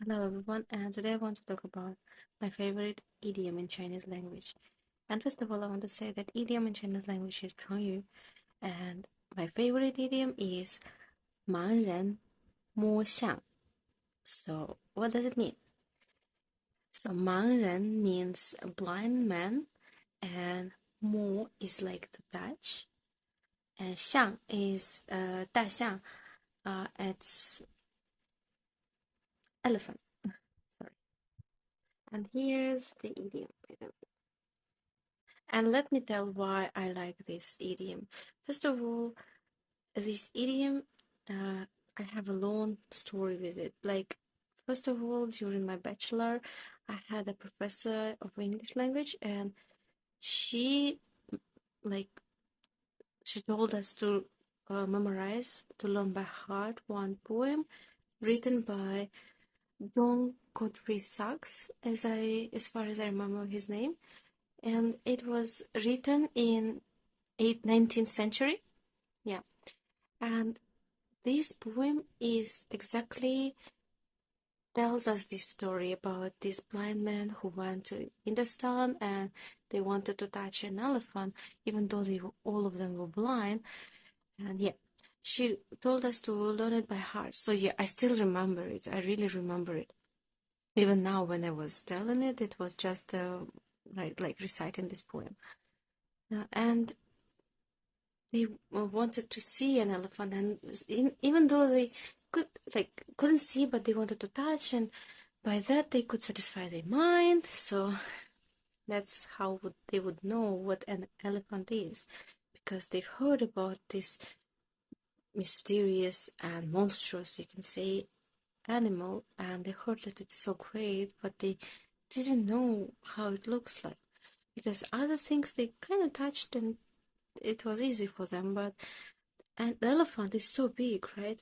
Hello everyone, and today I want to talk about my favorite idiom in Chinese language. And first of all, I want to say that idiom in Chinese language is 成语, and my favorite idiom is 盲人摸象. So, what does it mean? So, 盲人 means a blind man, and 摸 is like to touch, and 象 is 大象, it's elephant. Sorry. And here's the idiom. And let me tell why I like this idiom. First of all, this idiom, I have a long story with it. Like, first of all, during my bachelor, I had a professor of English language, and she, like, she told us to memorize, to learn by heart one poem written by John Godfrey Sachs, as far as I remember his name, and it was written in 19th century. Yeah. And this poem is exactly tells us this story about this blind man who went to Hindustan and they wanted to touch an elephant, even though all of them were blind. And yeah, she told us to learn it by heart. So yeah, I still remember it. I really remember it. Even now, when I was telling it, it was just like reciting this poem. And they wanted to see an elephant, and even though they couldn't see, but they wanted to touch, and by that they could satisfy their mind. So that's how they would know what an elephant is, because they've heard about this mysterious and monstrous, you can say, animal, and they heard that it's so great, but they didn't know how it looks like, because other things they kind of touched and it was easy for them, but an elephant is so big, right?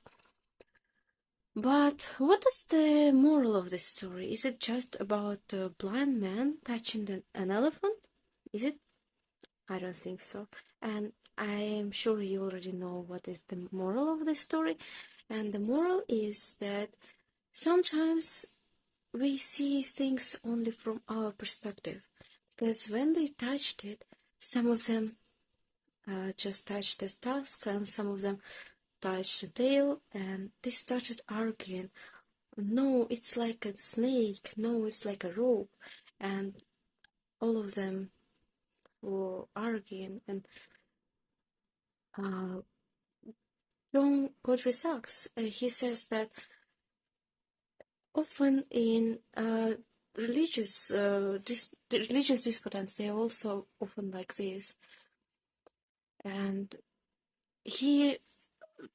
But what is the moral of this story? Is it just about a blind man touching an elephant? Is it? I don't think so. And I am sure you already know what is the moral of this story. And the moral is that sometimes we see things only from our perspective. Because when they touched it, some of them just touched the tusk, and some of them touched the tail, and they started arguing. No, it's like a snake. No, it's like a rope. And all of them were arguing. And John Godfrey Sachs, he says that often in religious disputants, they are also often like this. And he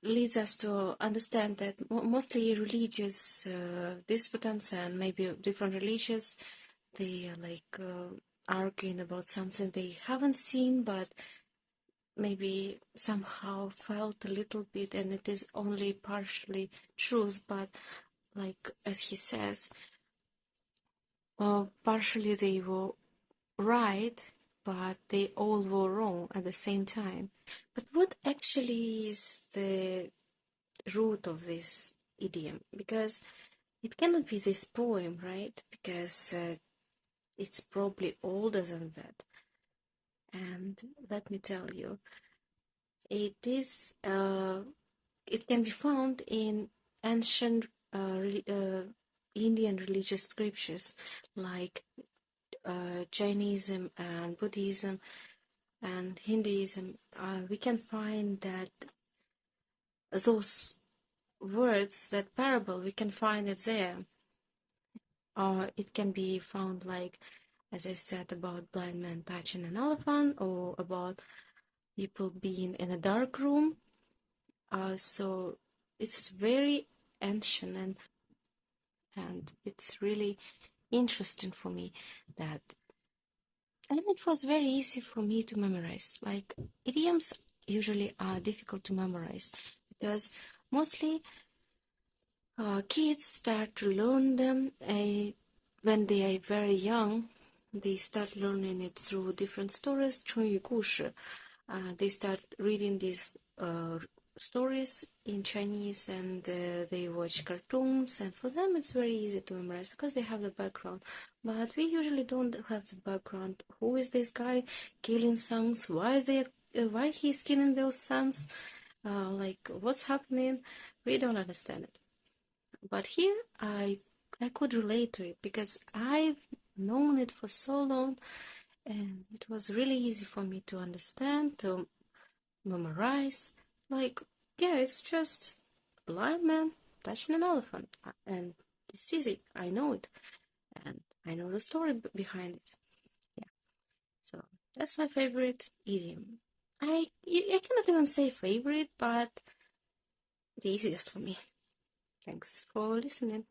leads us to understand that mostly religious disputants and maybe different religions, they are like arguing about something they haven't seen, but maybe somehow felt a little bit, and it is only partially truth. But like as he says, partially they were right, but they all were wrong at the same time. But what actually is the root of this idiom? Because it cannot be this poem, right? Because it's probably older than that. And let me tell you, it is. It can be found in ancient Indian religious scriptures like Jainism and Buddhism and Hinduism. We can find that those words, that parable, we can find it there. It can be found, like, as I said, about blind man touching an elephant, or about people being in a dark room. So it's very ancient, and it's really interesting for me that, and it was very easy for me to memorize. Like, idioms usually are difficult to memorize because mostly kids start to learn them when they are very young. They start learning it through different stories, 成语故事. They start reading these stories in Chinese, and they watch cartoons, and for them it's very easy to memorize because they have the background. But we usually don't have the background. Who is this guy killing sons? Why he's killing those sons? Like what's happening? We don't understand it. But here I could relate to it because I've known it for so long, and it was really easy for me to understand, to memorize. Like, yeah, it's just a blind man touching an elephant, and it's easy. I know it, and I know the story behind it. Yeah, so that's my favorite idiom. I cannot even say favorite, but the easiest for me. Thanks for listening.